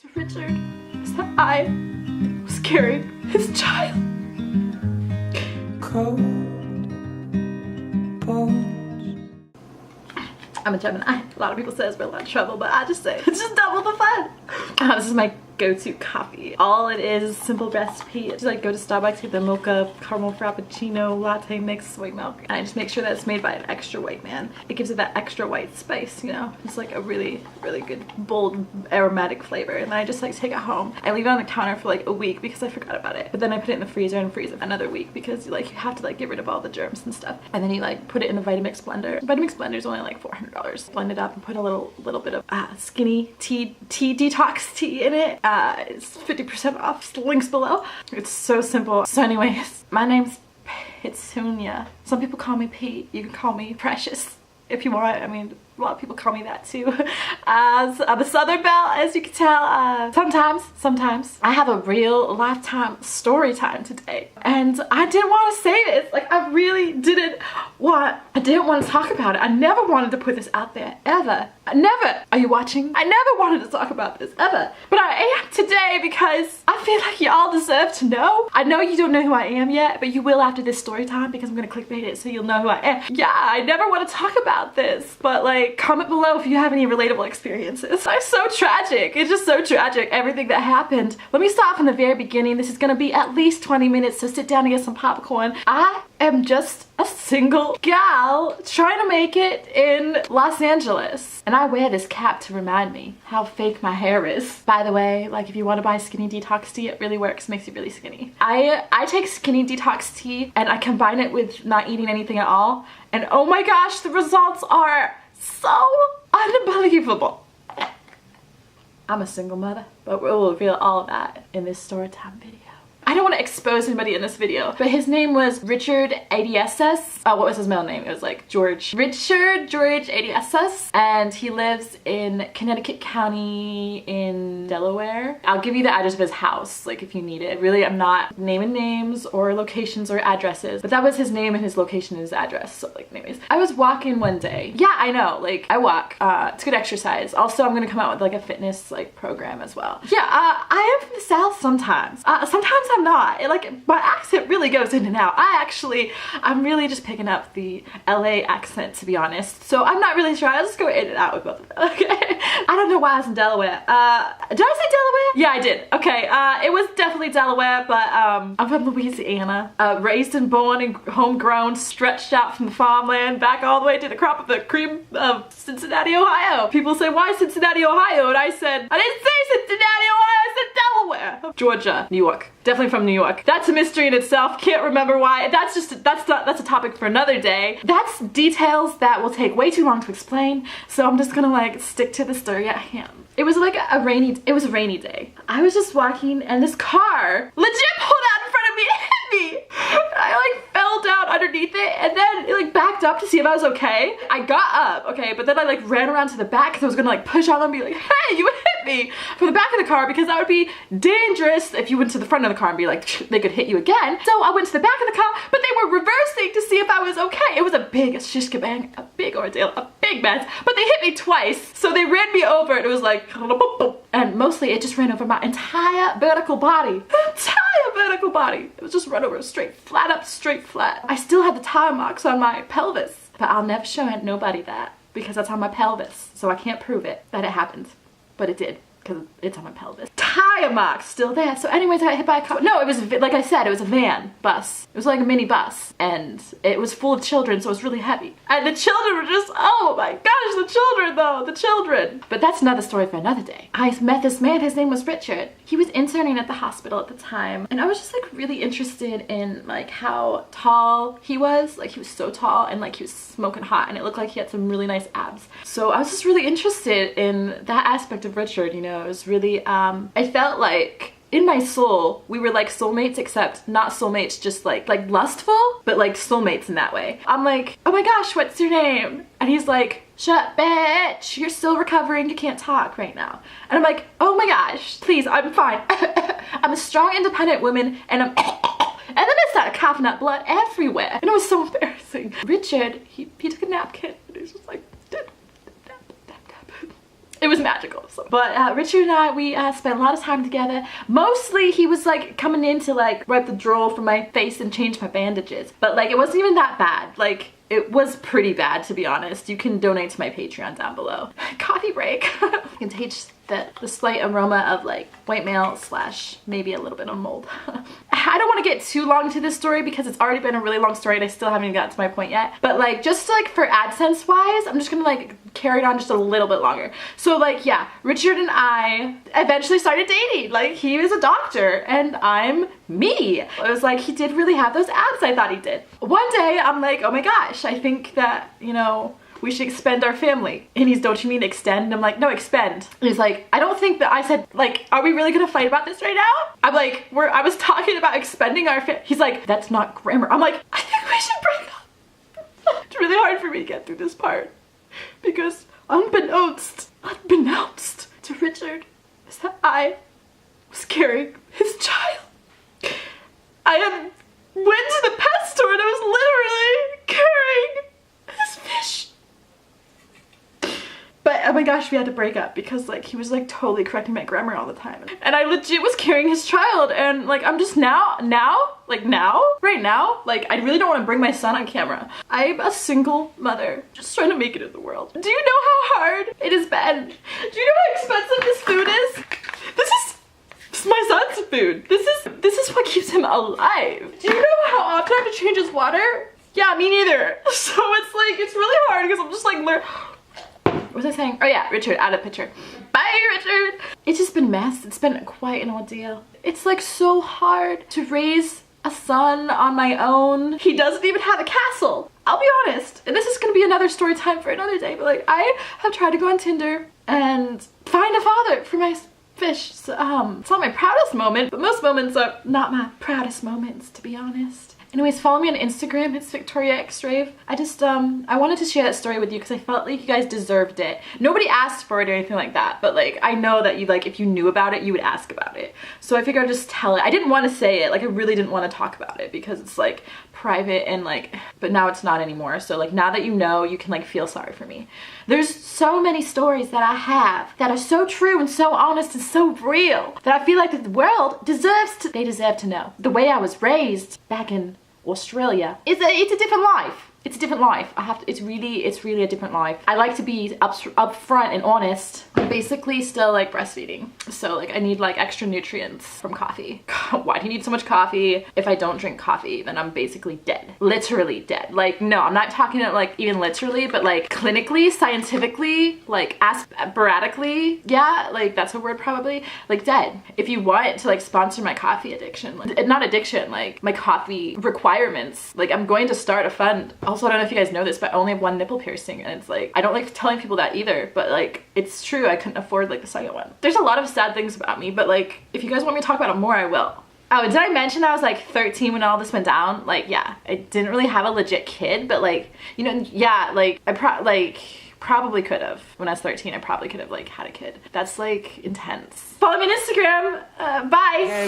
to Richard is that I was carrying his child. Cold bones. I'm a Gemini. A lot of people say we're a lot of trouble, but I just say it's just double the fun. This is my go-to coffee. All it is simple recipe. Just like go to Starbucks, get the mocha caramel frappuccino latte mix white milk, and I just make sure that it's made by an extra white man. It gives it that extra white spice, you know. It's like a really good bold aromatic flavor, and then I just like take it home. I leave it on the counter for like a week because I forgot about it, but then I put it in the freezer and freeze it another week because like you have to like get rid of all the germs and stuff, and then you like put it in a Vitamix blender. Vitamix blender is only like $400. Blend it up and put a little bit of skinny tea detox tea in it. It's 50% off, links below. It's so simple. So anyways, my name's Petunia. Some people call me Pete. You can call me Precious if you want. I mean, a lot of people call me that too. I'm a Southern belle, as you can tell. Sometimes. I have a real lifetime story time today. And I didn't want to say this. Like, I really didn't want to talk about it. I never wanted to put this out there, ever. Never. Are you watching? I never wanted to talk about this, ever. But I am today because I feel like y'all deserve to know. I know you don't know who I am yet, but you will after this story time because I'm gonna clickbait it so you'll know who I am. Yeah, I never want to talk about this, but like, comment below if you have any relatable experiences. It's so tragic. It's just so tragic, everything that happened. Let me start from the very beginning. This is gonna be at least 20 minutes, so sit down and get some popcorn. I am just a single gal trying to make it in Los Angeles. And I wear this cap to remind me how fake my hair is. By the way, like if you want to buy skinny detox tea, it really works, makes you really skinny. I take skinny detox tea and I combine it with not eating anything at all. And oh my gosh, the results are so unbelievable. I'm a single mother, but we'll reveal all of that in this story time video. I don't want to expose anybody in this video, but his name was Richard ADSS. What was his middle name? It was like Richard George ADSS, and he lives in Connecticut County in Delaware. I'll give you the address of his house, like if you need it. Really, I'm not naming names or locations or addresses, but that was his name and his location and his address. So like, anyways, I was walking one day. Yeah, I know, like I walk. It's good exercise. Also, I'm gonna come out with like a fitness like program as well. Yeah, I am from the South sometimes. Sometimes I'm not. Like my accent really goes in and out. I'm really just picking up the LA accent, to be honest. So I'm not really sure. I'll just go in and out with both of them. Okay. I don't know why I was in Delaware. Did I say Delaware? Yeah, I did. Okay. It was definitely Delaware, but I'm from Louisiana. Raised and born and homegrown, stretched out from the farmland back all the way to the crop of the cream of Cincinnati, Ohio. People say, why Cincinnati, Ohio? And I said, I didn't say Cincinnati, Ohio. I said Delaware. Georgia, New York. Definitely from New York. That's a mystery in itself. Can't remember why. That's a topic for another day. That's details that will take way too long to explain. So I'm just gonna like stick to the story at hand. It was like a rainy day. I was just walking and this car legit pulled out in front of me and hit me. I like fell down underneath it and then it like backed up to see if I was okay. I got up, okay, but then I like ran around to the back because I was gonna like push on them and be like, hey, you hit me from the back of the car because that would be dangerous if you went to the front of the car and be like, they could hit you again. So I went to the back of the car, but they were reversing to see if I was okay. It was a big shish kebang, a big ordeal, a big mess, but they hit me twice. So they ran me over and it was like, and mostly it just ran over my entire vertical body. It was just run over straight flat up, straight flat. I still had the tire marks on my pelvis, but I'll never show nobody that because that's on my pelvis. So I can't prove it that it happened, but it did because it's on my pelvis. Tire marks still there. So anyways, I got hit by a car. No, it was, like I said, it was a van bus. It was like a mini bus and it was full of children, so it was really heavy. And the children were just, oh my gosh, the children though, the children. But that's another story for another day. I met this man, his name was Richard. He was interning at the hospital at the time. And I was just like really interested in like how tall he was. Like he was so tall and like he was smoking hot and it looked like he had some really nice abs. So I was just really interested in that aspect of Richard, you know. It was really, I felt like in my soul, we were like soulmates, except not soulmates, just like lustful, but like soulmates in that way. I'm like, oh my gosh, what's your name? And he's like, shut bitch, you're still recovering, you can't talk right now. And I'm like, oh my gosh, please, I'm fine. I'm a strong, independent woman, and I'm and then I started coughing up blood everywhere. And it was so embarrassing. Richard, he took a napkin, and he was just like, It was magical. So. But Richard and I, we spent a lot of time together. Mostly he was like coming in to like wipe the drool from my face and change my bandages. But like it wasn't even that bad. Like it was pretty bad, to be honest. You can donate to my Patreon down below. Coffee break. You can taste the slight aroma of like white male / maybe a little bit of mold. I don't want to get too long into this story because it's already been a really long story and I still haven't even gotten to my point yet. But like just like for AdSense wise, I'm just gonna like carry it on just a little bit longer. So like yeah, Richard and I eventually started dating. Like he was a doctor and I'm me. It was like he did really have those abs I thought he did. One day I'm like, oh my gosh, I think that, you know, we should expand our family. And he's, don't you mean extend? And I'm like, no, expend. And he's like, I don't think that. I said, like, are we really gonna fight about this right now? I'm like, I was talking about expending our family. He's like, that's not grammar. I'm like, I think we should break up. It's really hard for me to get through this part because unbeknownst to Richard is that I was carrying his child. I had went to the pet store and I was literally carrying his fish. But oh my gosh, we had to break up because like he was like totally correcting my grammar all the time. And I legit was carrying his child and like I'm just right now, like I really don't want to bring my son on camera. I'm a single mother just trying to make it in the world. Do you know how hard it has been? Do you know how expensive this food is? This is my son's food. This is what keeps him alive. Do you know how often I have to change his water? Yeah, me neither. So it's like, it's really hard because I'm just like, what was I saying? Oh yeah, Richard, out of picture. Bye, Richard. It's just been a mess. It's been quite an ordeal. It's like so hard to raise a son on my own. He doesn't even have a castle. I'll be honest, and this is gonna be another story time for another day, but like I have tried to go on Tinder and find a father for my fish. So, it's not my proudest moment, but most moments are not my proudest moments, to be honest. Anyways, follow me on Instagram. It's Victoria X Rave. I just, I wanted to share that story with you because I felt like you guys deserved it. Nobody asked for it or anything like that, but like, I know that you like, if you knew about it, you would ask about it. So I figured I'd just tell it. I didn't want to say it. Like, I really didn't want to talk about it because it's like private and like, but now it's not anymore. So like, now that you know, you can like feel sorry for me. There's so many stories that I have that are so true and so honest and so real that I feel like the world deserves to know. The way I was raised back in Australia, it's a different life. It's a different life. It's really a different life. I like to be upfront and honest. I'm basically still like breastfeeding. So like I need like extra nutrients from coffee. Why do you need so much coffee? If I don't drink coffee, then I'm basically dead. Literally dead. Like no, I'm not talking about like even literally, but like clinically, scientifically, like sporadically, yeah, like that's a word probably, like dead. If you want to like sponsor my coffee addiction, like, not addiction, like my coffee requirements, like I'm going to start a fund. Also, I don't know if you guys know this, but I only have one nipple piercing and it's like, I don't like telling people that either, but like, it's true, I couldn't afford like the second one. There's a lot of sad things about me, but like, if you guys want me to talk about it more, I will. Oh, did I mention I was like 13 when all this went down? Like, yeah, I didn't really have a legit kid, but like, you know, yeah, like, I probably could have. When I was 13, I probably could have like had a kid. That's like intense. Follow me on Instagram. Bye.